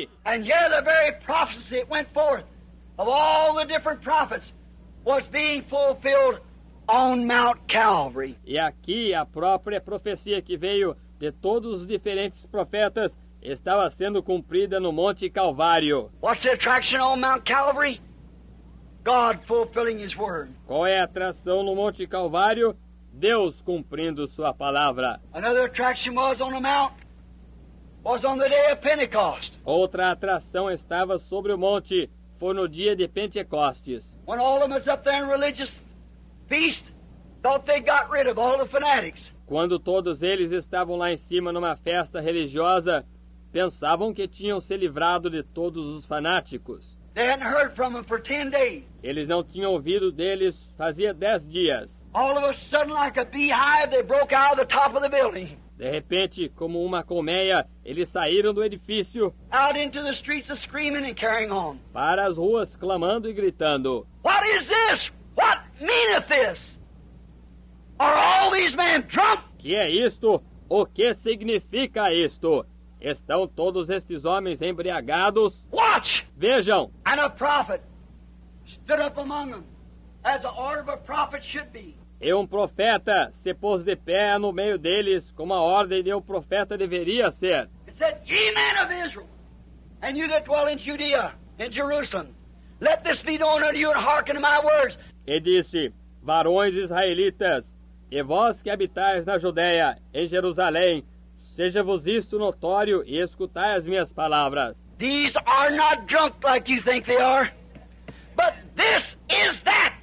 aqui. And here the very prophecy that went forth of all the different prophets was being fulfilled on Mount Calvary. E aqui a própria profecia que veio de todos os diferentes profetas estava sendo cumprida no Monte Calvário. What's the attraction on Mount Calvary? God fulfilling His Word. Qual é a atração no Monte Calvário? Deus cumprindo sua palavra. Another attraction was on the mount, was on the day of Pentecost. Outra atração estava sobre o monte, foi no dia de Pentecostes. When all of them was up there in religious feast, thought they got rid of all the fanatics. Quando todos eles estavam lá em cima numa festa religiosa, pensavam que tinham se livrado de todos os fanáticos. They hadn't heard from them for 10 days. Eles não tinham ouvido deles fazia 10 dias. All of a sudden, like a beehive, they broke out of the top of the building. De repente, como uma colmeia, eles saíram do edifício Out into the streets of screaming and carrying on. para as ruas, clamando e gritando. What is this? What meaneth this? Are all these men drunk? Que é isto? O que significa isto? Estão todos estes homens embriagados? Watch! Vejam! And a prophet stood up among them, as the order of a prophet should be. E um profeta se pôs de pé no meio deles, como a ordem de um profeta deveria ser. It said, Ye men of Israel, and you that dwell in Judea, in Jerusalem, let this be known unto you, and hearken to my words. E disse, varões israelitas, e vós que habitais na Judéia, em Jerusalém, seja-vos isto notório e escutai as minhas palavras. These are not drunk like you think they are, but this is that.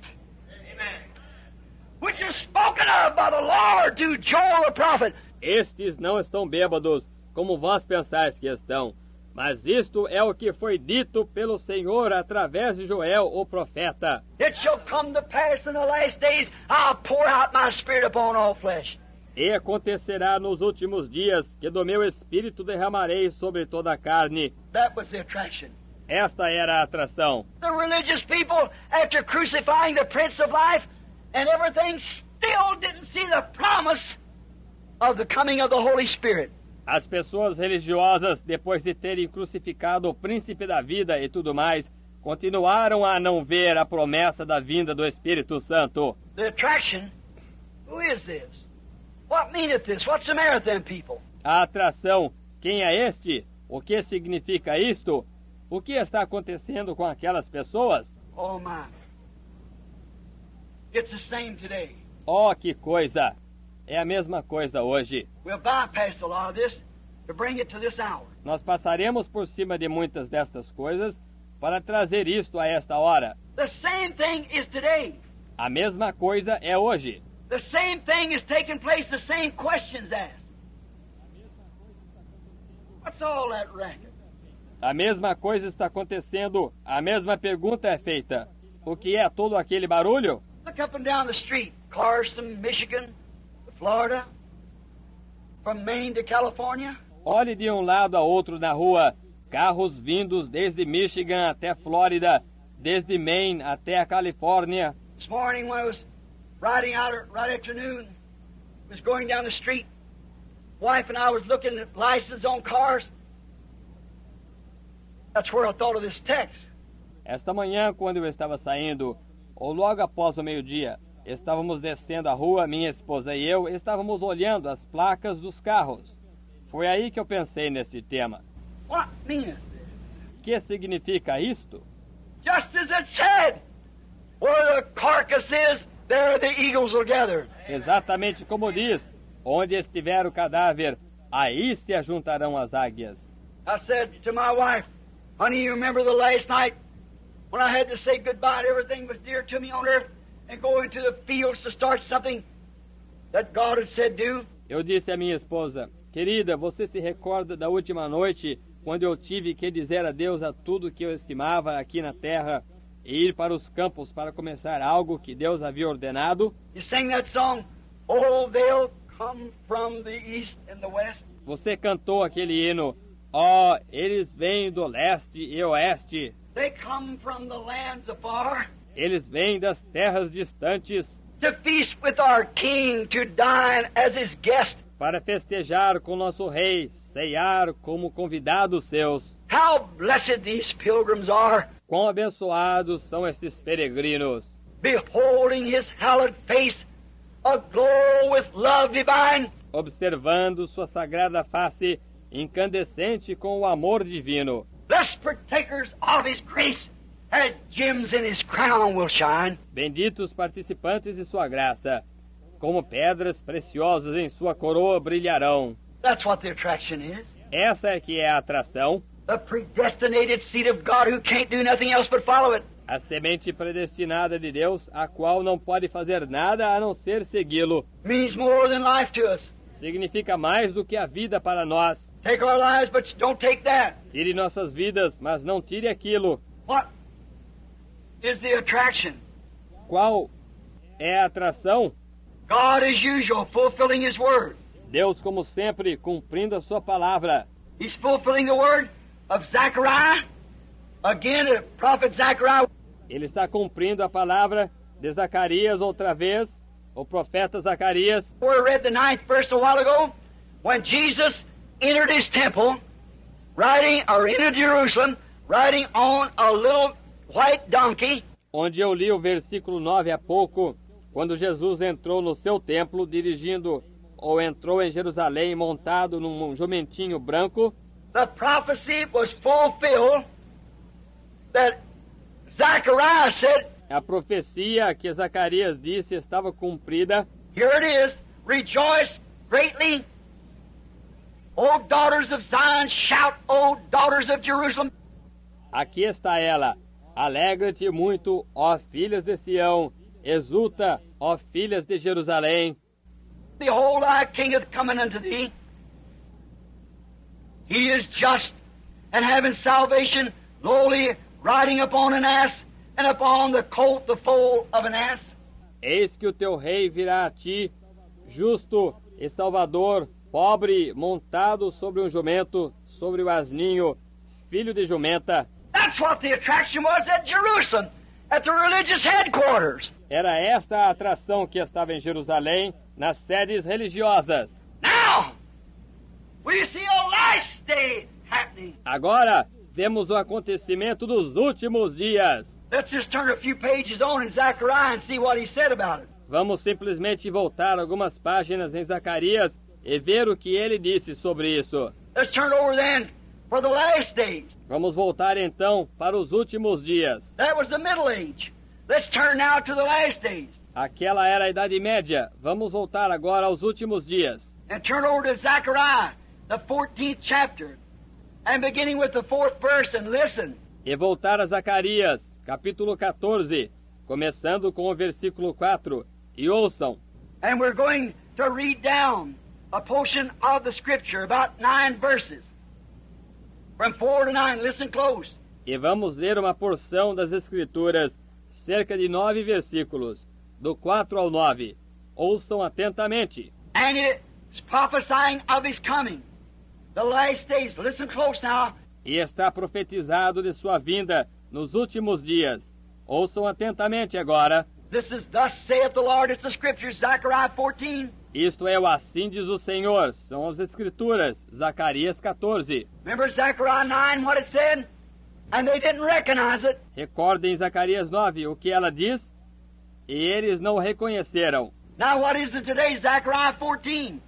Which is spoken of by the Lord to Joel the prophet. Estes não estão bêbados, como vós pensais que estão, mas isto é o que foi dito pelo Senhor através de Joel, o profeta. It shall come to pass in the last days, I'll pour out my spirit upon all flesh. E acontecerá nos últimos dias que do meu espírito derramarei sobre toda a carne. That was the attraction. Esta era a atração. The religious people, after crucifying the Prince of Life and everything, still didn't see the promise of the coming of the Holy Spirit. As pessoas religiosas, depois de terem crucificado o príncipe da vida e tudo mais, continuaram a não ver a promessa da vinda do Espírito Santo. The attraction, who is this? What meaneth this? What's the matter with them people? A atração, quem é este? O que significa isto? O que está acontecendo com aquelas pessoas? Oh my. It's the same today. Oh, que coisa! É a mesma coisa hoje. We'll bypass a lot of this to bring it to this hour. Nós passaremos por cima de muitas destas coisas para trazer isto a esta hora. The same thing is today. A mesma coisa é hoje. The same thing is taking place, the same questions asked. What's all that racket? A mesma coisa está acontecendo, a mesma pergunta é feita. O que é todo aquele barulho? Look up and down the street, Clarkston, Michigan, Florida, from Maine to California. Olhe de um lado a outro na rua, carros vindos desde Michigan até Flórida, desde Maine até a Califórnia. This morning when I was riding out right afternoon, was going down the street, wife and I was looking at license on cars. That's where I thought of this text. Esta manhã, quando eu estava saindo, ou logo após o meio-dia, estávamos descendo a rua, minha esposa e eu, estávamos olhando as placas dos carros. Foi aí que eu pensei nesse tema. What meaneth this? O que significa isto? Just as it said, where the carcass is, there the eagles will gather. Exatamente como diz, onde estiver o cadáver, aí se ajuntarão as águias. I said to my wife, honey, you remember the last night when I had to say goodbye to everything that was dear to me on earth and go into the fields to start something that God had said do? Eu disse à minha esposa, querida, você se recorda da última noite quando eu tive que dizer adeus a tudo que eu estimava aqui na terra e ir para os campos para começar algo que Deus havia ordenado? You sing that song, oh, they'll come from the east and the west. Você cantou aquele hino, ó, eles vêm do leste e oeste. They come from the lands afar Eles vêm das terras distantes to feast with our King, to dine as his guest. para festejar com nosso rei, ceiar como convidados seus. How blessed these pilgrims are, Quão abençoados são esses peregrinos, beholding his hallowed face, aglow with love divine. observando sua sagrada face incandescente com o amor divino. Blessed partakers of his grace, as gems in his crown will shine. Benditos participantes de sua graça, como pedras preciosas em sua coroa brilharão. That's what the attraction is. Essa é que é a atração, The predestinated seed of God who can't do nothing else but follow it. a semente predestinada de Deus, a qual não pode fazer nada a não ser segui-lo. Means more than life to us. Significa mais do que a vida para nós. Take our lives, but don't take that. Tire nossas vidas, mas não tire aquilo. What is the attraction? Qual é a atração? God, as usual, fulfilling his word. Deus, como sempre, cumprindo a sua palavra. He's fulfilling the word of Zechariah. Again, the prophet Zechariah. Ele está cumprindo a palavra de Zacarias outra vez, o profeta Zacarias. We read the 9th verse a while ago. When Jesus entered his temple, entered Jerusalem, riding on a little white donkey. Onde eu li o versículo 9 há pouco, quando Jesus entrou no seu templo, dirigindo, ou entrou em Jerusalém montado num jumentinho branco. The prophecy was fulfilled that Zechariah said, A profecia que Zacarias disse estava cumprida. here it is, rejoice greatly, O daughters of Zion, shout, O daughters of Jerusalem. Aqui está ela. Alegra-te muito, ó filhas de Sião. Exulta, ó filhas de Jerusalém. Behold, thy king hath come unto thee. He is just, and having salvation, lowly, riding upon an ass, and upon the colt the foal of an ass. Eis que o teu rei virá a ti, justo e salvador, pobre, montado sobre um jumento, sobre o asninho, filho de jumenta. That's what the attraction was at Jerusalem, at the religious headquarters. Era esta a atração que estava em Jerusalém, nas sedes religiosas. Now, we see a last day happening. Agora, vemos o acontecimento dos últimos dias. Let's just turn a few pages on in Zechariah and see what he said about it. Vamos simplesmente voltar algumas páginas em Zacarias e ver o que ele disse sobre isso. Let's turn over then for the last days. Vamos voltar então para os últimos dias. That was the Middle Age. Let's turn now to the last days. Aquela era a Idade Média. Vamos voltar agora aos últimos dias. And turn over to Zechariah, the 14th chapter, and beginning with the 4th verse, and listen. E voltar a Zacarias, capítulo 14, começando com o versículo 4. E ouçam. And we're going to read down a portion of the scripture, about 9 verses. From 4 to 9, listen close. E vamos ler uma porção das Escrituras, cerca de 9 versículos, do 4 ao 9. Ouçam atentamente. And it's prophesying of his coming. The last days, listen close now. E está profetizado de sua vinda nos últimos dias. Ouçam atentamente agora. This is thus saith the Lord, it's the scriptures, Zechariah 14. Isto é o assim diz o Senhor, são as Escrituras, Zacarias 14. Remember Zechariah 9, what it said? And they didn't recognize it. Recordem Zacarias 9, o que ela diz? E eles não o reconheceram. Now what is it today, Zechariah 14?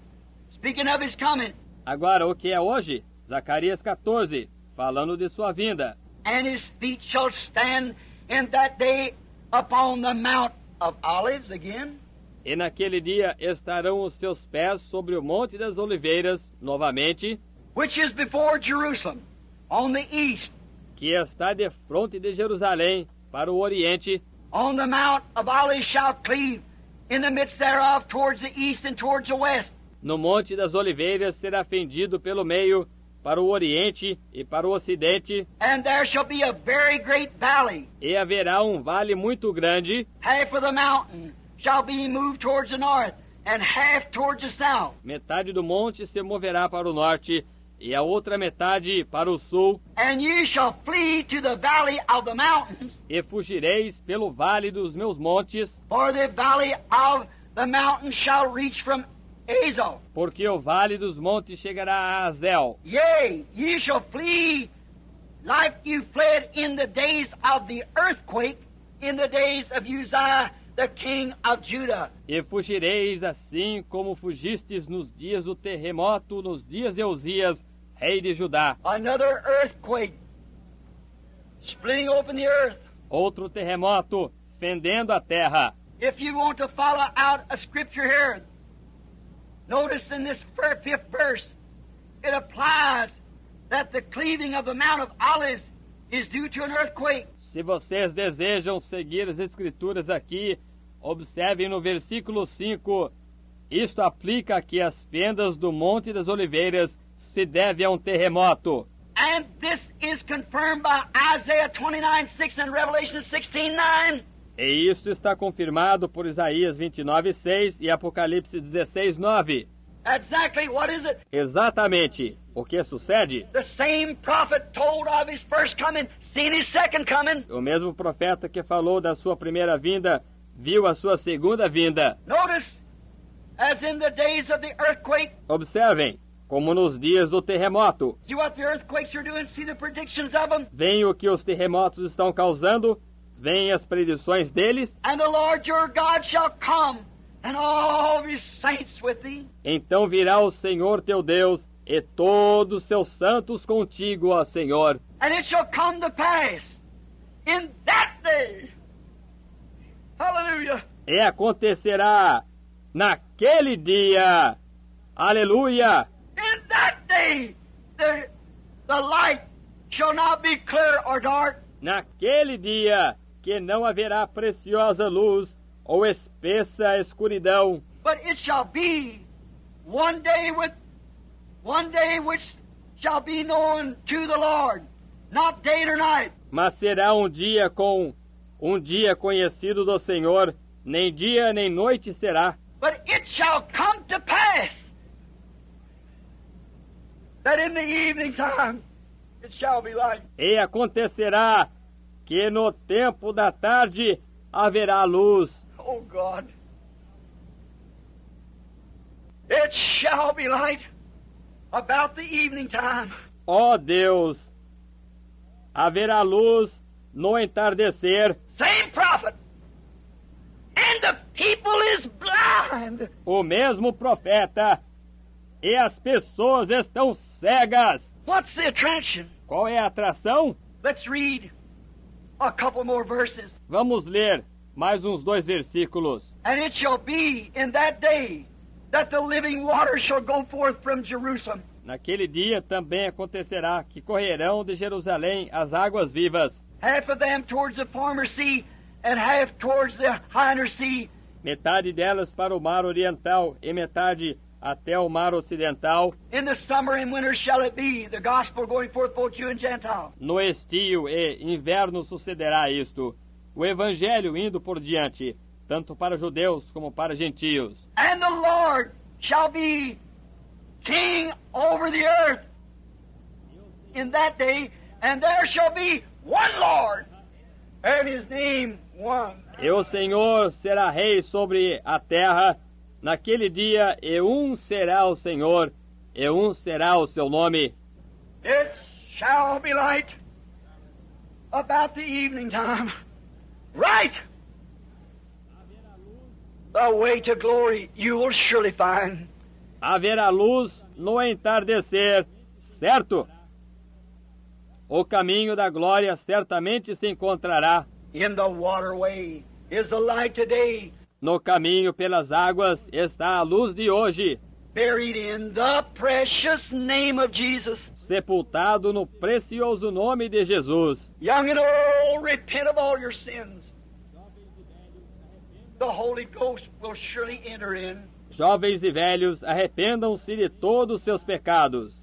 Speaking of his coming. Agora, o que é hoje? Zacarias 14, falando de sua vinda. And his feet shall stand in that day upon the Mount of Olives again. E naquele dia estarão os seus pés sobre o Monte das Oliveiras, novamente, Which is before Jerusalem, on the east. que está de fronte de Jerusalém, para o Oriente. On the Mount of Olives shall cleave in the midst thereof towards the east and towards the west. No Monte das Oliveiras será fendido pelo meio, para o Oriente e para o Ocidente, And there shall be a very great valley. e haverá um vale muito grande. Half of the mountain shall be moved towards the north, and half towards the south. Metade do monte se moverá para o norte, e a outra metade para o sul, And you shall flee to the valley of the mountains, e fugireis pelo vale dos meus montes, for the valley of the mountains shall reach from Azal. porque o vale dos montes chegará a Azel. Yea, ye shall flee like you fled in the days of the earthquake, in the days of Uzziah, the king of Judah. E fugireis assim como fugistes nos dias do terremoto, nos dias de Uzias, rei de Judá. Another earthquake, splitting open the earth. Outro terremoto, fendendo a terra. If you want to follow out a scripture here, notice in this fifth verse, it applies that the cleaving of the Mount of Olives is due to an earthquake. Se vocês desejam seguir as escrituras aqui, observem no versículo 5. Isto aplica que as fendas do Monte das Oliveiras se devem a um terremoto. And this is confirmed by Isaiah 29:6 and Revelation 16:9. E isso está confirmado por Isaías 29:6 e Apocalipse 16:9. Exactly what is it? Exatamente. O que sucede? The same prophet told of his first coming, seen his second coming. O mesmo profeta que falou da sua primeira vinda, viu a sua segunda vinda. Notice, as in the days of the earthquake. Observem, como nos dias do terremoto. See what the earthquakes are doing? See the predictions of them? Veem o que os terremotos estão causando, veem as predições deles. And the Lord your God shall come, and all his saints with thee. Então virá o Senhor teu Deus, e todos seus santos contigo, ó Senhor. And it shall come to pass in that day. Hallelujah. E acontecerá naquele dia. Aleluia! In that day, the light shall not be clear or dark. Naquele dia que não haverá preciosa luz ou espessa escuridão. But it shall be one day which shall be known to the Lord, not day nor night. Mas será um dia conhecido do Senhor, nem dia nem noite será. But it shall come to pass that in the evening time it shall be light. E acontecerá que no tempo da tarde haverá luz. Oh God. It shall be light about the evening time. Ó Deus, haverá luz no entardecer. Same prophet. And the people is blind. O mesmo profeta. E as pessoas estão cegas. What's the attraction? Qual é a atração? Let's read a couple more verses. Vamos ler mais uns 2 versículos. And it shall be in that day that the living water shall go forth from Jerusalem. Naquele dia também acontecerá que correrão de Jerusalém as águas vivas. Half of them towards the former sea, and half towards the hinder sea. Metade delas para o mar oriental e metade até o mar ocidental. In the summer and winter shall it be, the gospel going forth both Jew and Gentile. No estio e inverno sucederá isto, o evangelho indo por diante, tanto para judeus como para gentios. And the Lord shall be king over the earth in that day, and there shall be one Lord, and his name one. E o Senhor será rei sobre a terra naquele dia, e um será o Senhor, e um será o seu nome. It shall be light about the evening time. Right! The way to glory you will surely find. Haverá luz no entardecer, certo? O caminho da glória certamente se encontrará. In the waterway is the light today. No caminho pelas águas está a luz de hoje. Buried in the precious name of Jesus. Sepultado no precioso nome de Jesus. Young and old, repent of all your sins. The Holy Ghost will surely enter in. Jovens e velhos, arrependam-se de todos os seus pecados.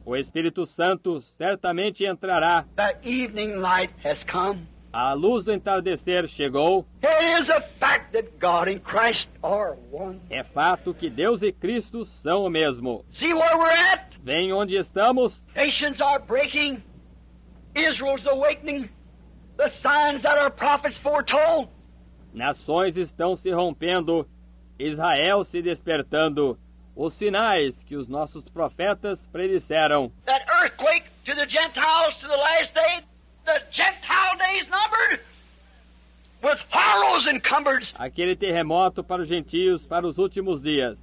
O Espírito Santo certamente entrará. The evening light has come. A luz do entardecer chegou. It is a fact that God and Christ are one. É fato que Deus e Cristo são o mesmo. See where we're at? Vem onde estamos. Nations are breaking. Israel's awakening. The signs that our prophets foretold. Nações estão se rompendo. Israel se despertando. Os sinais que os nossos profetas predisseram. That earthquake to the Gentiles to the last day, the Gentile days numbered, with horrors encumbered. Aquele terremoto para os gentios para os últimos dias.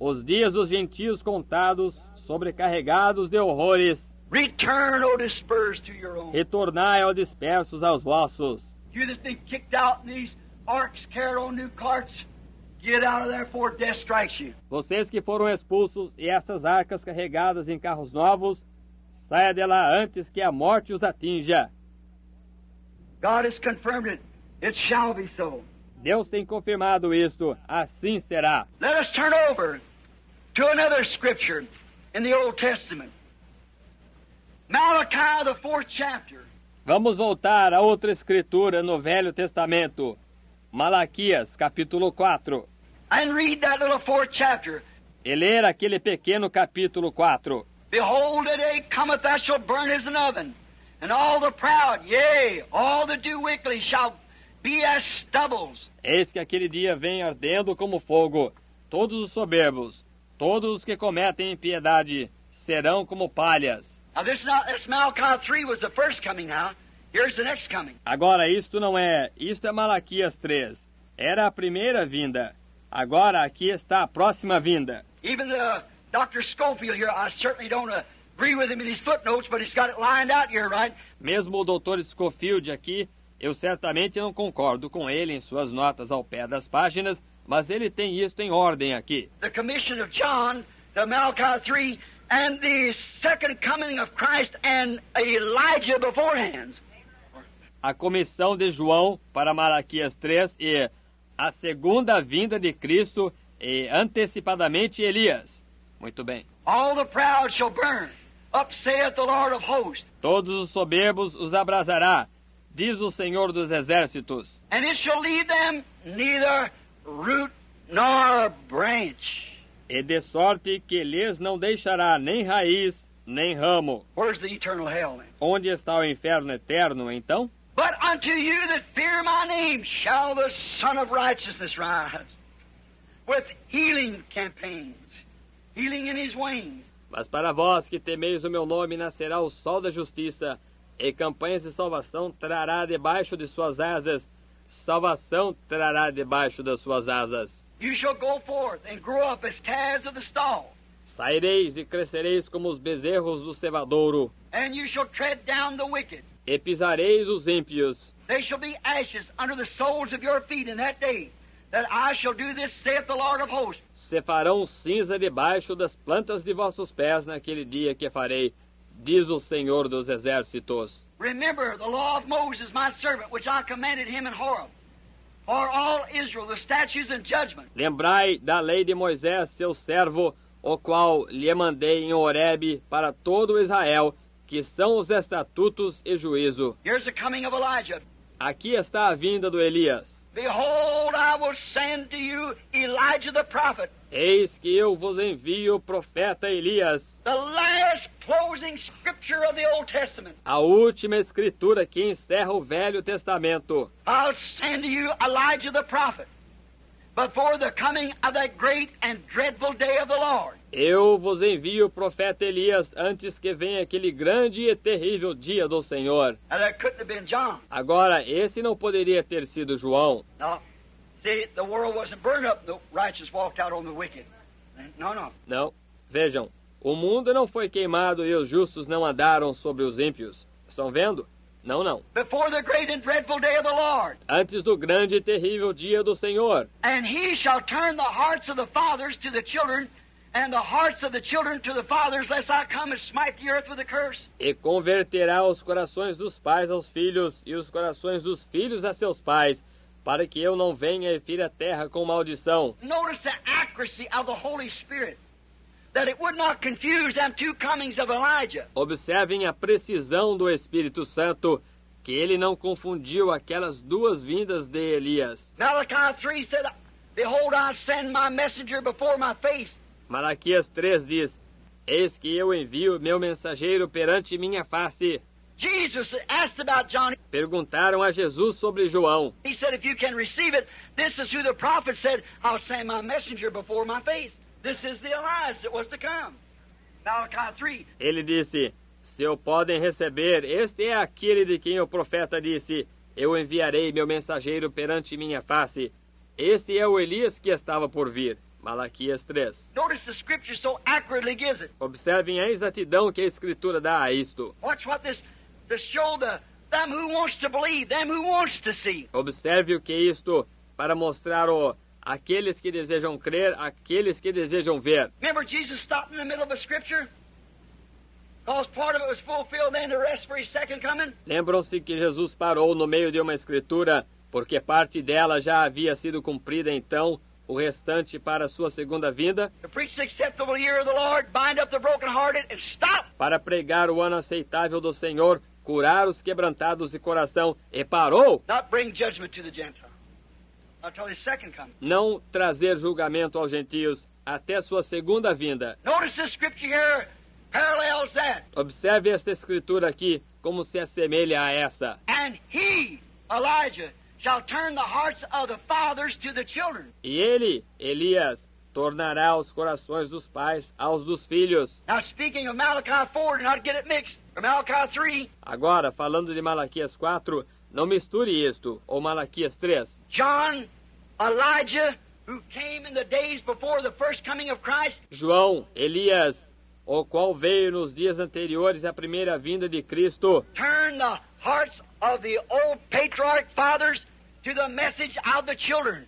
Os dias dos gentios contados, sobrecarregados de horrores. Return, O dispersed, to your own. Retornai, ó dispersos, aos vossos. You that's been kicked out in these arks carried on new carts, get out of there before death strikes you. Vocês que foram expulsos e essas arcas carregadas em carros novos, saia de lá antes que a morte os atinja. God has confirmed it. It shall be so. Deus tem confirmado isto, assim será. Let us turn over to another scripture in the Old Testament. Malachi, the 4th chapter. Vamos voltar a outra escritura no Velho Testamento. Malaquias, capítulo 4. And read that little 4th chapter. E ler aquele pequeno capítulo 4. Behold, the day cometh that shall burn as an oven, and all the proud, yea, all that do wickedly shall be as stubbles. Eis que aquele dia vem ardendo como fogo. Todos os soberbos, todos os que cometem impiedade, serão como palhas. Now this Malachi 3 was the first coming now. Here's the next coming. Agora isto é Malaquias 3. Era a primeira vinda. Agora aqui está a próxima vinda. Even Dr. Schofield here, I certainly don't agree with him in his footnotes, but he's got it lined out here, right? Mesmo o Dr. Schofield aqui, eu certamente não concordo com ele em suas notas ao pé das páginas, mas ele tem isto em ordem aqui. The commission of John, the Malachi 3, and the second coming of Christ and Elijah beforehand. A comissão de João para Malaquias 3 e a segunda vinda de Cristo e antecipadamente Elias. Muito bem. All the proud shall burn, up saith the Lord of hosts. Todos os soberbos os abrasará, diz o Senhor dos Exércitos. And it shall leave them neither root nor branch. E de sorte que lhes não deixará nem raiz, nem ramo. Where's the eternal hell then? Onde está o inferno eterno, então? But unto you that fear my name shall the Son of Righteousness rise, with healing campaigns, healing in his wings. Mas para vós que temeis o meu nome nascerá o sol da justiça, e campanhas de salvação trará debaixo de suas asas, salvação trará debaixo das suas asas. You shall go forth and grow up as calves of the stall. Saireis e crescereis como os bezerros do cevadouro, And you shall tread down the wicked. e pisareis os ímpios. They shall be ashes under the soles of your feet in that day, that I shall do this, saith the Lord of hosts. Se farão cinza debaixo das plantas de vossos pés naquele dia que farei, diz o Senhor dos Exércitos. Remember the law of Moses, my servant, which I commanded him in Horeb, for all Israel, the statutes and judgment. Lembrai da lei de Moisés, seu servo, o qual lhe mandei em Horebe para todo Israel, que são os estatutos e juízo. Here's the coming of Elijah. Aqui está a vinda do Elias. Behold, I will send to you Elijah the prophet, Eis que eu vos envio o profeta Elias, the last closing scripture of the Old Testament. a última escritura que encerra o Velho Testamento. I'll send to you Elijah the prophet before the coming of that great and dreadful day of the Lord. Eu vos envio o profeta Elias antes que venha aquele grande e terrível dia do Senhor. Now that couldn't have been John. Agora, esse não poderia ter sido João. No. See, the world wasn't burned up, the righteous walked out on the wicked. No, no. Não. Vejam, o mundo não foi queimado e os justos não andaram sobre os ímpios. Estão vendo? Não, não. Before the great and dreadful day of the Lord. Antes do grande e terrível dia do Senhor. And he shall turn the hearts of the fathers to the children, and the hearts of the children to the fathers, lest I come and smite the earth with a curse. E converterá os corações dos pais aos filhos e os corações dos filhos a seus pais, para que eu não venha e fira a terra com maldição. Notice the accuracy of the Holy Spirit, that it would not confuse them two comings of Elijah. Observem a precisão do Espírito Santo, que ele não confundiu aquelas duas vindas de Elias. Malachi 3 said, Behold, I send my messenger before my face. Malaquias 3 diz, eis que eu envio meu mensageiro perante minha face. Jesus asked about John. Perguntaram a Jesus sobre João. He said, if you can receive it, this is who the prophet said, I'll send my messenger before my face. This is the Elias that was to come. Malachi 3. Ele disse, Se o podem receber, este é aquele de quem o profeta disse: eu enviarei meu mensageiro perante minha face. Este é o Elias que estava por vir. Malaquias 3. Notice the scripture so accurately gives it. Observem a exatidão que a Escritura dá a isto. Watch what this, to show them who wants to believe, them who wants to see. Observe o que é isto, para mostrar aqueles que desejam crer, aqueles que desejam ver. Remember Jesus stopped in the middle of a scripture? Because part of it was fulfilled, then the rest for his second coming. Lembram-se que Jesus parou no meio de uma escritura, porque parte dela já havia sido cumprida, então o restante para a sua segunda vinda. To preach the acceptable year of the Lord, bind up the brokenhearted, and stop. Para pregar o ano aceitável do Senhor, curar os quebrantados de coração, e parou. Not bring judgment to the Gentile until his second coming. Não trazer julgamento aos gentios até sua segunda vinda. Notice this scripture here parallels that. Observe esta escritura aqui, como se assemelha a essa. And he, Elijah, shall turn the hearts of the fathers to the children. E ele, Elias, tornará os corações dos pais aos dos filhos. Now speaking of Malachi 4, do not get it mixed, or Malachi 3. Agora, falando de Malaquias 4, não misture isto, ou Malaquias 3. John, Elijah, who came in the days before the first coming of Christ. João, Elias, o qual veio nos dias anteriores à primeira vinda de Cristo, Turn the hearts of the old patriarch fathers to the message of the children,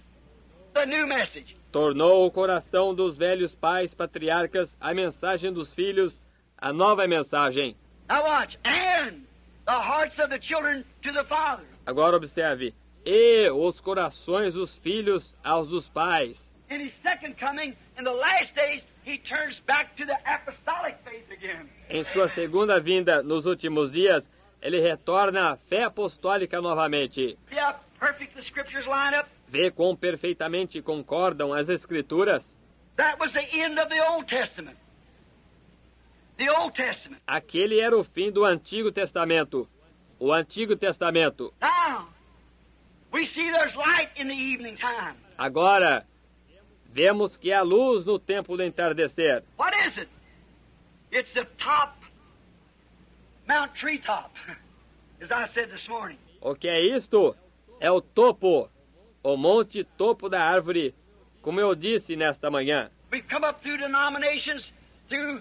the new message. tornou o coração dos velhos pais patriarcas a mensagem dos filhos, a nova mensagem. Now watch, and the hearts of the children to the fathers. Agora observe, e os corações dos filhos aos dos pais. In his second coming, in the last days, he turns back to the apostolic faith again. Em sua segunda vinda, nos últimos dias, ele retorna à fé apostólica novamente. See how perfect the scriptures line up? Vê quão perfeitamente concordam as Escrituras. That was the end of the Old Testament. The Old Testament. Aquele era o fim do Antigo Testamento. O Antigo Testamento. Now, we see there's light in the evening time. Agora, vemos que há luz no tempo do entardecer. What is it? It's the top, Mount Treetop, as I said this morning. O que é isto? É o topo, o monte topo da árvore, como eu disse nesta manhã. We've come up through denominations, through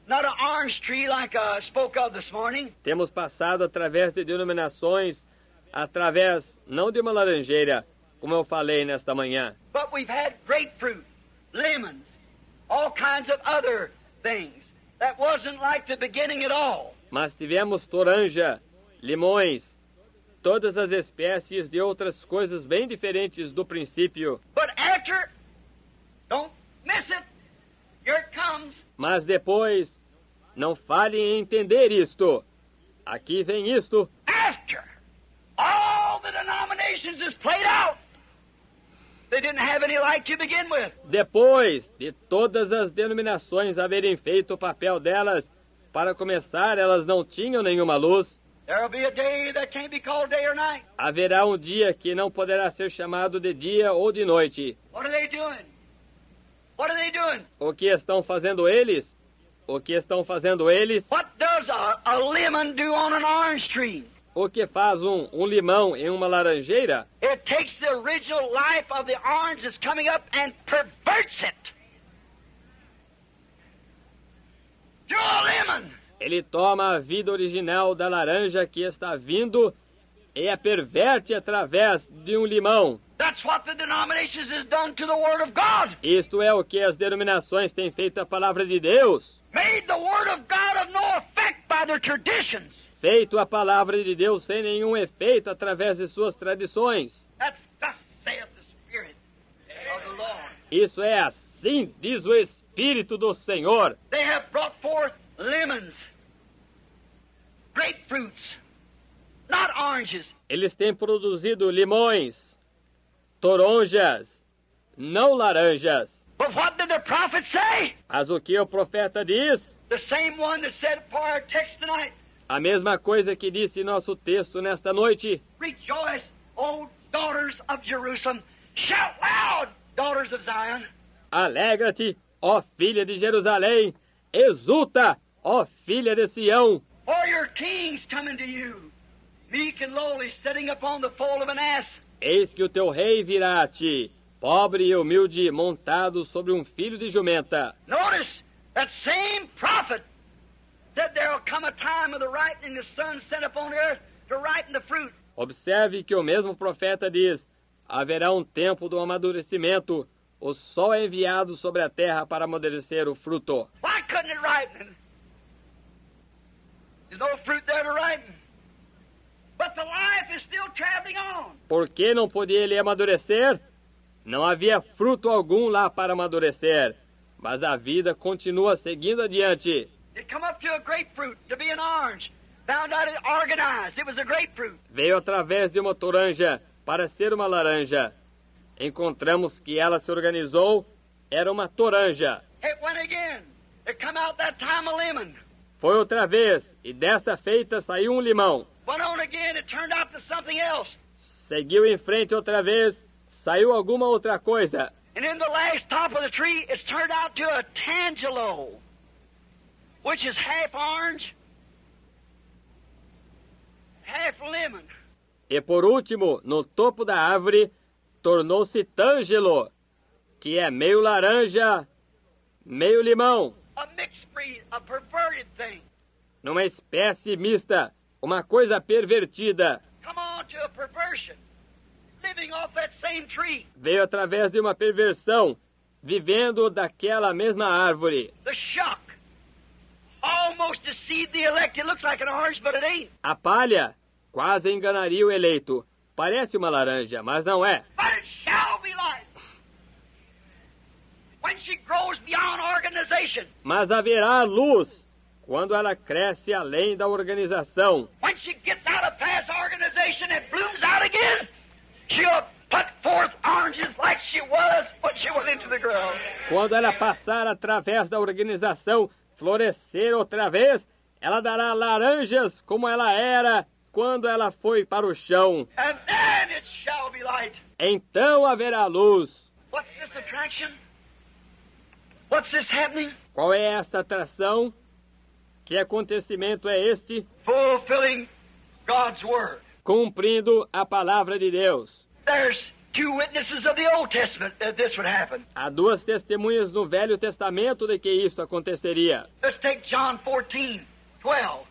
not an orange tree like I spoke of this morning, Temos passado através de denominações, através não de uma laranjeira, como eu falei nesta manhã, but we've had grapefruit, lemons, all kinds of other things. That wasn't like the beginning at all. mas tivemos toranja, limões, todas as espécies de outras coisas bem diferentes do princípio. But after, don't miss it, here it comes. Mas depois, não falhem em entender isto. Aqui vem isto. After all the denominations is played out, they didn't have any light to begin with. Depois de todas as denominações haverem feito o papel delas, para começar, elas não tinham nenhuma luz. There'll be a day that can't be called day or night. Haverá um dia que não poderá ser chamado de dia ou de noite. What are they doing? What are they doing? O que estão fazendo eles? O que estão fazendo eles? What does a lemon do on an orange tree? O que faz um limão em uma laranjeira? It takes the original life of the orange that's coming up and perverts it to a lemon. Ele toma a vida original da laranja que está vindo e a perverte através de um limão. That's what the denominations has done to the Word of God. Isto é o que as denominações têm feito à palavra de Deus. Made the Word of God of no effect by their traditions. Feito a palavra de Deus sem nenhum efeito através de suas tradições. That's thus saith the Spirit of the Lord. Isso é assim, diz o Espírito do Senhor. They have brought forth lemons, grapefruits, not oranges. Eles têm produzido limões, toronjas, não laranjas. But what did the prophet say? Mas o que o profeta diz? The same one that said for our text tonight, A mesma coisa que disse nosso texto nesta noite. rejoice, O daughters of Jerusalem. Shout loud, daughters of Zion. Alegra-te, ó filha de Jerusalém. Exulta, ó filha de Sião, For your king's coming to you, meek and lowly, sitting upon the foal of an ass. eis que o teu rei virá a ti, pobre e humilde, montado sobre um filho de jumenta. Notice that same prophet said there will come a time of the ripening the sun sent upon earth to ripen the fruit. Observe que o mesmo profeta diz, haverá um tempo do amadurecimento, o sol é enviado sobre a terra para amadurecer o fruto. Why couldn't it ripen? There's no fruit there to ripen. But the life is still traveling on. Por que não podia ele amadurecer? Não havia fruto algum lá para amadurecer, mas a vida continua seguindo adiante. It come up to a grapefruit, to be an orange. Found out it organized. It was a grapefruit. Veio através de uma toranja para ser uma laranja. Encontramos que ela se organizou, era uma toranja. It went again. It come out that time a lemon. Foi outra vez, e desta feita saiu um limão. Went on again. It turned out to something else. Seguiu em frente outra vez, saiu alguma outra coisa. And in the last top of the tree, it's turned out to a tangelo, which is half orange, half lemon. E por último, no topo da árvore, tornou-se tângelo, que é meio laranja, meio limão. A mixed breed, a perverted thing. Numa espécie mista, uma coisa pervertida. Come on to a perversion, living off that same tree. Veio através de uma perversão, vivendo daquela mesma árvore. The shock almost deceived the elect. It looks like an orange, but it ain't. A palha quase enganaria o eleito. Parece uma laranja, mas não é. But it shall be light. When she grows beyond organization, Mas haverá luz quando ela cresce além da organização. when she gets out of past organization and blooms out again, she'll put forth oranges like she was when she went into the ground. Quando ela passar através da organização, florescer outra vez, ela dará laranjas como ela era quando ela foi para o chão. And then it shall be light. Então haverá luz. What's this attraction? What's this happening? Qual é esta atração? Que acontecimento é este? Fulfilling God's Word. Cumprindo a palavra de Deus. There's two witnesses of the Old Testament that this would happen. Há duas testemunhas no Velho Testamento de que isto aconteceria. Let's take John 14:12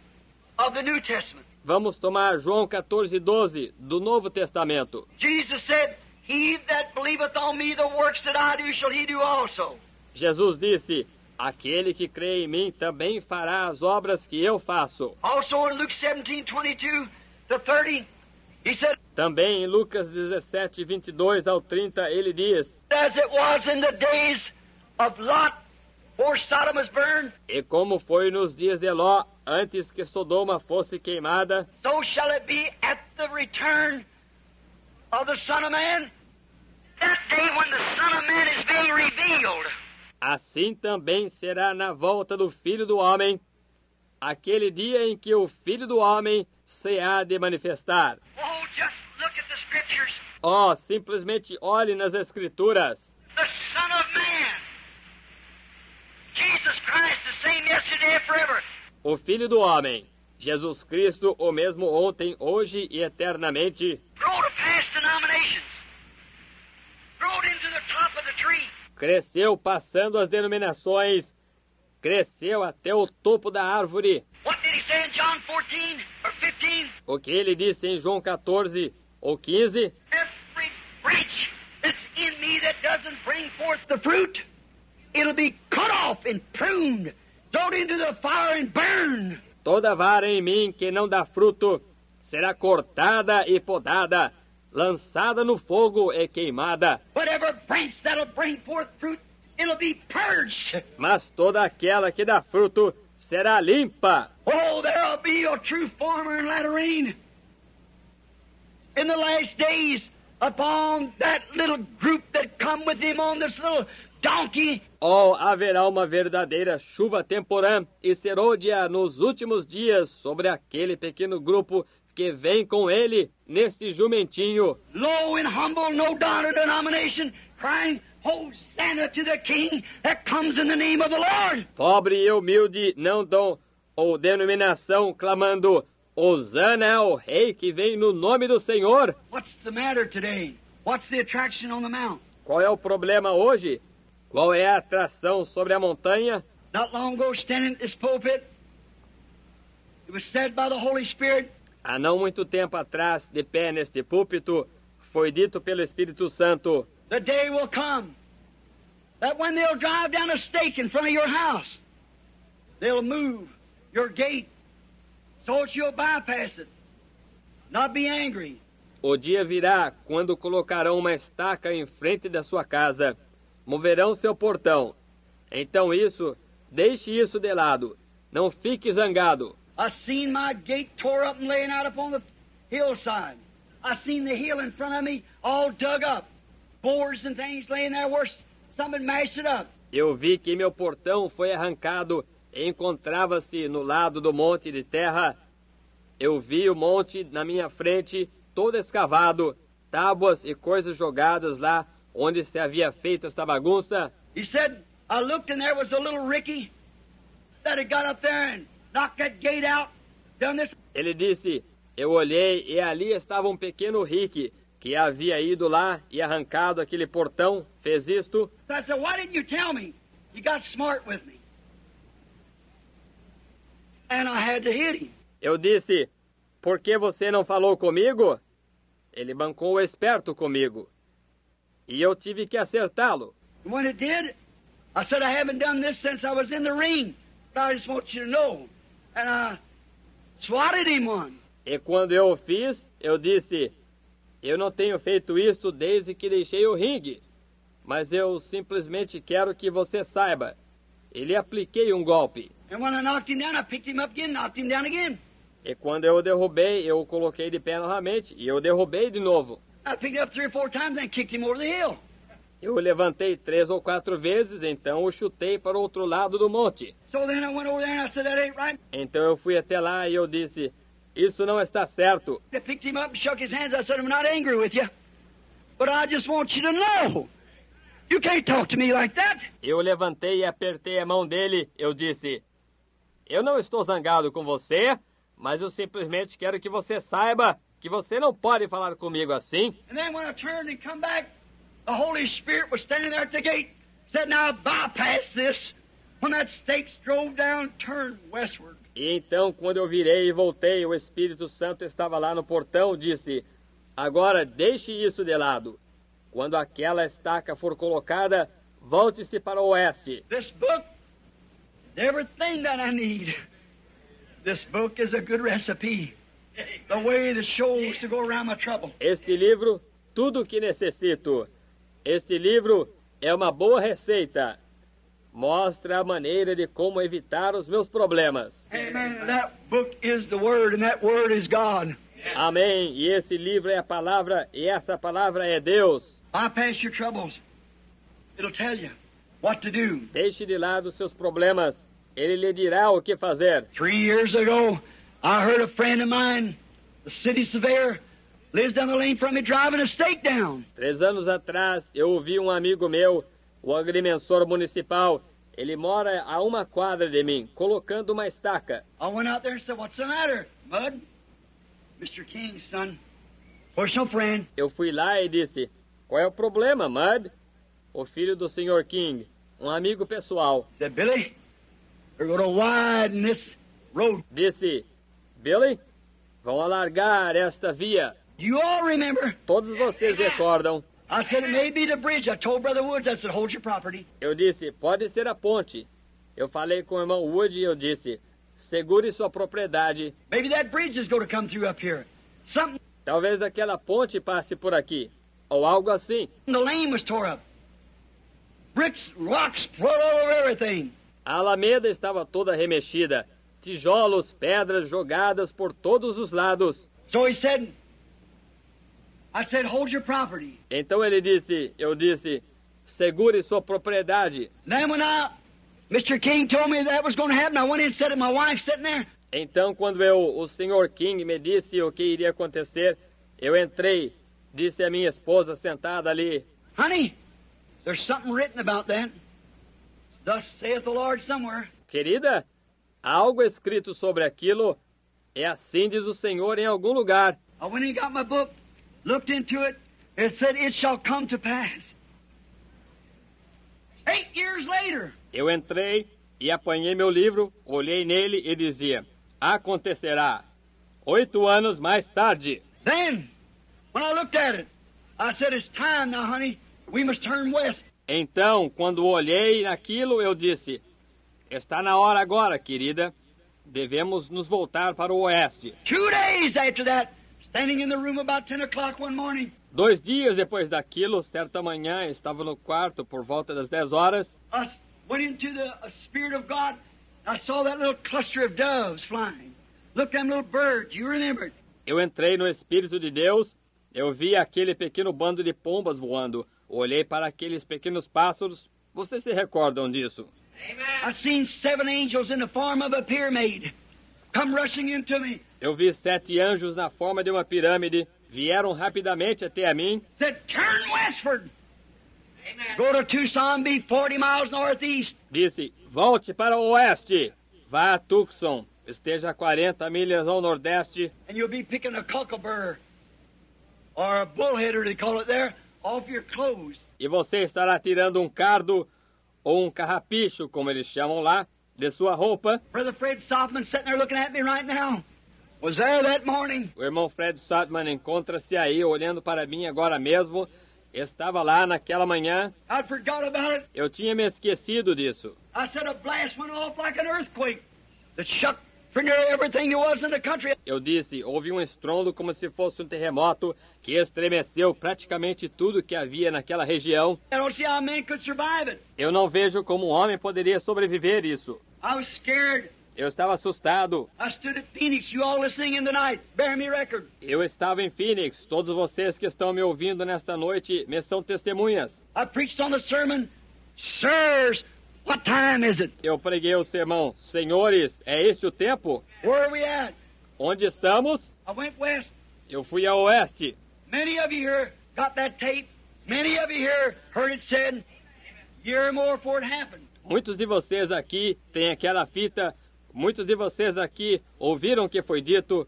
of the New Testament. Vamos tomar João 14:12 do Novo Testamento. Jesus said, He that believeth on me, the works that I do shall he do also. Jesus disse, aquele que crê em mim também fará as obras que eu faço. Also in Luke 17:22-30, he said, Também em Lucas 17:22 ao 30, ele diz, as it was in the days of Lot, before Sodom was burned, e como foi nos dias de Ló, antes que Sodoma fosse queimada, so shall it be at the return of the Son of Man. That day when the Son of Man is being revealed. assim também será na volta do Filho do Homem, aquele dia em que o Filho do Homem se há de manifestar. Oh, just look at the Scriptures. Oh, simplesmente olhe nas Escrituras. The Son of Man. Jesus Christ, the same yesterday and forever. O Filho do Homem, Jesus Cristo, o mesmo ontem, hoje e eternamente, Growed past denominations. Growed into the top of the tree. cresceu passando as denominações, cresceu até o topo da árvore. What did he say in John 14 or 15? O que ele disse em João 14 ou 15? Every branch that's in me that doesn't bring forth the fruit, it'll be cut off and pruned, thrown into the fire and burned. Toda vara em mim que não dá fruto será cortada e podada, lançada no fogo e queimada. Whatever branch that'll bring forth fruit, it'll be purged. Mas toda aquela que dá fruto será limpa. Oh, there'll be a true farmer in latter rain. In the last days, upon that little group that come with him on this little donkey. Oh, haverá uma verdadeira chuva temporã e serôdia nos últimos dias sobre aquele pequeno grupo que vem com ele nesse jumentinho. Low and humble, no denomination, crying, Hosanna to the King that comes in the name of the Lord. Pobre e humilde, não dom ou denominação clamando Hosana ao Rei que vem no nome do Senhor? What's the matter today? What's the attraction on the mount? Qual é o problema hoje? Qual é a atração sobre a montanha? Not long ago, standing at this pulpit, it was said by the Holy Spirit, Há não muito tempo atrás, de pé neste púlpito, foi dito pelo Espírito Santo: the day will come that when they'll drive down a stake in front of your house, they'll move your gate so that you'll bypass it, not be angry. O dia virá quando colocarão uma estaca em frente da sua casa, moverão seu portão. Então deixe isso de lado, não fique zangado. I seen my gate tore up and laying out upon the hillside. I seen the hill in front of me all dug up, boards and things laying there where somebody mashed it up. Eu vi que meu portão foi arrancado e encontrava-se no lado do monte de terra. Eu vi o monte na minha frente, todo escavado, tábuas e coisas jogadas lá onde se havia feito esta bagunça. He said, I looked and there was a little Ricky that had got up there and knocked that gate out, done this. Ele disse, eu olhei e ali estava um pequeno Rick que havia ido lá e arrancado aquele portão, fez isto. So I said, why didn't you tell me? You got smart with me. And I had to hit him. Eu disse, por que você não falou comigo? Ele bancou o esperto comigo. E eu tive que acertá-lo. And when it did, I said, I haven't done this since I was in the ring. But I just want you to know. And I swatted him one. E quando eu o fiz, eu disse, eu não tenho feito isto desde que deixei o ringue. Mas eu simplesmente quero que você saiba. Ele apliquei um golpe. And when I knocked him down, I picked him up again, knocked him down again. E quando eu o derrubei, eu o coloquei de pé novamente e eu o derrubei de novo. I picked him up 3 or 4 times and kicked him over the hill. Eu o levantei 3 ou 4 vezes, então o chutei para o outro lado do monte. So then I went over there and I said, that ain't right. Então eu fui até lá e eu disse, isso não está certo. I picked him up and shook his hands. I said, I'm not angry with you, but I just want you to know. You can't talk to me like that. Eu levantei e apertei a mão dele. Eu disse, eu não estou zangado com você, mas eu simplesmente quero que você saiba que você não pode falar comigo assim. And then when I turned and come back, the Holy Spirit was standing there at the gate, said, now bypass this. When that stake drove down, turned westward. E então, quando eu virei e voltei, o Espírito Santo estava lá no portão, disse, agora deixe isso de lado. Quando aquela estaca for colocada, volte-se para o oeste. This book is everything that I need. This book is a good recipe. The way that shows to go around my trouble. Este livro, tudo o que necessito. Este livro é uma boa receita. Mostra a maneira de como evitar os meus problemas. Amen. That book is the Word, and that Word is God. Amém. E esse livro é a palavra, e essa palavra é Deus. Bypass your troubles. It'll tell you what to do. Deixe de lado seus problemas. Ele lhe dirá o que fazer. 3 years ago, I heard a friend of mine, the city surveyor, lives down the lane from me, driving a stake down. 3 anos atrás, eu ouvi um amigo meu, o agrimensor municipal. Ele mora a 1 quadra de mim, colocando uma estaca. I went out there and said, what's the matter, Bud? Mr. King's son, personal friend. Eu fui lá e disse, qual é o problema, Mud? O filho do Sr. King, um amigo pessoal. Said, Billy, we're going to widen this road. Disse, Billy, vão alargar esta via. You all remember? Todos vocês recordam. I said, it may be the bridge. I told Brother Woods, I said, hold your property. Eu disse, pode ser a ponte. Eu falei com o irmão Wood e eu disse, segure sua propriedade. Maybe that bridge is going to come through up here. Something. Talvez aquela ponte passe por aqui. Ou algo assim. The lane was tore up. Bricks, rocks, float all over everything. A alameda estava toda remexida. Tijolos, pedras jogadas por todos os lados. So he said, I said, hold your property. Então ele disse, eu disse, segure sua propriedade. Then when Mr. King told me that was going to happen, I went in and said to my wife sitting there. Então quando o Sr. King me disse o que iria acontecer, eu entrei, disse a minha esposa sentada ali. Honey, there's something written about that. Thus saith the Lord somewhere. Querida, há algo escrito sobre aquilo, é assim diz o Senhor em algum lugar. I went and got my book, looked into it, it said, it shall come to pass. 8 years later. Eu entrei e apanhei meu livro, olhei nele e dizia, acontecerá. 8 anos mais tarde. Then, when I looked at it, I said, it's time now, honey, we must turn west. Então, quando olhei naquilo, eu disse, está na hora agora, querida, devemos nos voltar para o oeste. 2 days after that, standing in the room about 10 o'clock one morning. 2 dias depois daquilo, certa manhã, estava no quarto por volta das 10 horas. I went into the Spirit of God. I saw that little cluster of doves flying. Look, them little birds, you remember it. Eu entrei no Espírito de Deus, eu vi aquele pequeno bando de pombas voando. Olhei para aqueles pequenos pássaros. Vocês se recordam disso? I seen 7 angels in the form of a pyramid come rushing into me. Eu vi 7 anjos na forma de uma pirâmide. Vieram rapidamente até a mim. Said, turn westward. Go to Tucson, be 40 miles northeast. Disse, volte para o oeste. Vá a Tucson. Esteja a 40 milhas ao nordeste. And you'll be picking a cockleburr, or a bullheader, they call it there, off your clothes. E você estará tirando um cardo, ou um carrapicho, como eles chamam lá, de sua roupa. Brother Fred Softman sitting there looking at me right now. Was there that morning. O irmão Fred Sotman encontra-se aí, olhando para mim agora mesmo. Estava lá naquela manhã. I forgot about it. Eu tinha me esquecido disso. I said a blast went off like an earthquake that shook for nearly everything there was in the country. Eu disse, houve um estrondo como se fosse um terremoto que estremeceu praticamente tudo que havia naquela região. I don't see how man could survive it. Eu não vejo como um homem poderia sobreviver isso. I was scared. Eu estava assustado. I stood at Phoenix, you all listening in the night. Bear me record. Eu estava em Phoenix. Todos vocês que estão me ouvindo nesta noite me são testemunhas. I preached on the sermon, sirs, what time is it? Eu preguei o sermão. Senhores, é este o tempo? Where are we at? Onde estamos? I went west. Eu fui a oeste. Many of you here got that tape. Many of you here heard it said, year or more before it happened. Muitos de vocês aqui têm aquela fita. Muitos de vocês aqui ouviram o que foi dito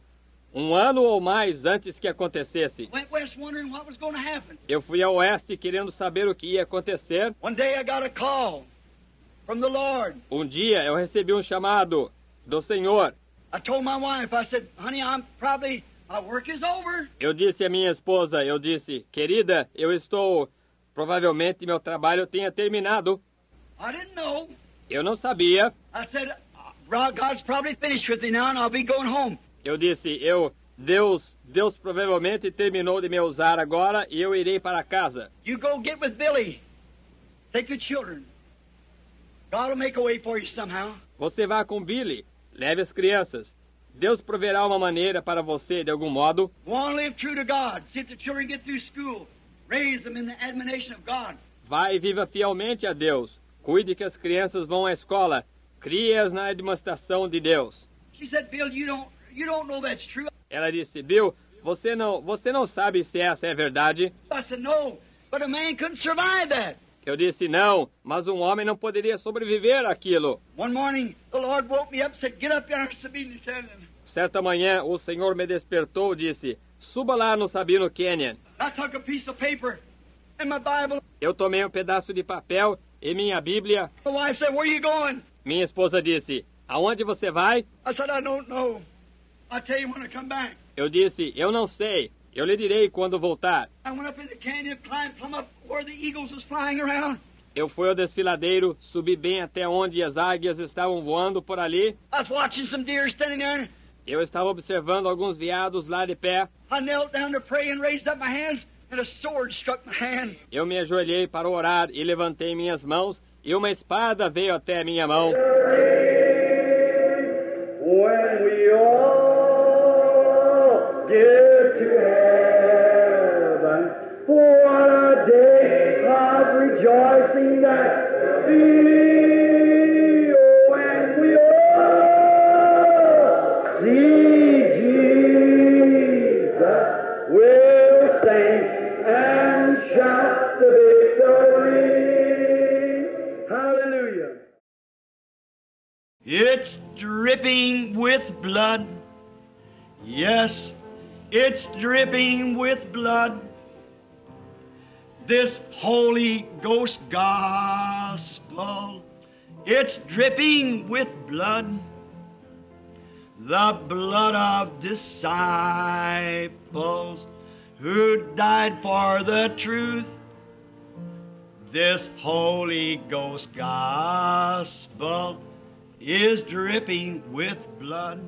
1 ano ou mais antes que acontecesse. Went west wondering what was going to happen. Eu fui a oeste querendo saber o que ia acontecer. One day I got a call from the Lord. Um dia eu recebi um chamado do Senhor. I told my wife, I said, honey, my work is over. Eu disse à minha esposa, querida, provavelmente meu trabalho tenha terminado. I didn't know. Eu não sabia. I said, God's probably finished with me now and I'll be going home. Eu disse, Deus provavelmente terminou de me usar agora e eu irei para casa. You go get with Billy. Take the children. God will make a way for you somehow. Você vá com Billy. Leve as crianças. Deus proverá uma maneira para você de algum modo. Go on, live true to God. See if the children get through school. Raise them in the admonition of God. Vai e viva fielmente a Deus. Cuide que as crianças vão à escola. Crie-as na demonstração de Deus. She said, Bill, you don't know that's true. Ela disse, Bill, você não sabe se essa é verdade. I said, no, but a man couldn't survive that. Eu disse, não, mas um homem não poderia sobreviver àquilo. One morning, the Lord woke me up and said, get up there, Sabine Canyon. Certa manhã, o Senhor me despertou e disse, suba lá no Sabino Canyon. I took a piece of paper and my Bible. Eu tomei um pedaço de papel e minha Bíblia. My wife said, where are you going? Minha esposa disse, aonde você vai? I said, I don't know. I'll tell you when I come back. Eu disse, eu não sei. Eu lhe direi quando voltar. I went up in the canyon, climbed plumb up where the eagles was flying around. Eu fui ao desfiladeiro, subi bem até onde as águias estavam voando por ali. I was watching some deer standing there. Eu estava observando alguns veados lá de pé. I knelt down to pray and raised up my hands, and a sword struck my hand. Eu me ajoelhei para orar e levantei minhas mãos, e uma espada veio até a minha mão. When we all get to heaven, what a day of rejoicing that will be. When we all see Jesus, we'll sing and shout the victory. Hallelujah. It it's dripping with blood. Yes, it's dripping with blood. This Holy Ghost gospel, it's dripping with blood. The blood of disciples who died for the truth. This Holy Ghost gospel is dripping with blood.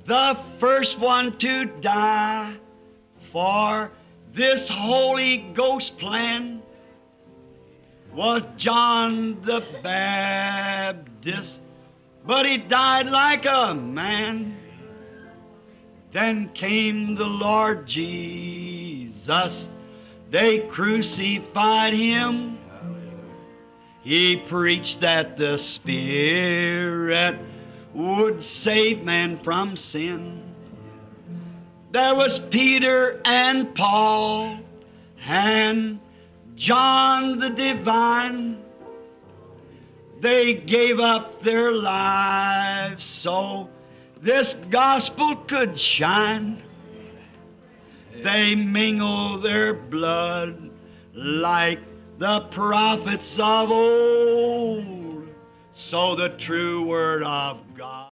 The first one to die for this Holy Ghost plan was John the Baptist, but he died like a man. Then came the Lord Jesus. They crucified him. He preached that the Spirit would save man from sin. There was Peter and Paul and John the Divine. They gave up their lives so this gospel could shine. They mingle their blood like the prophets of old, so the true word of God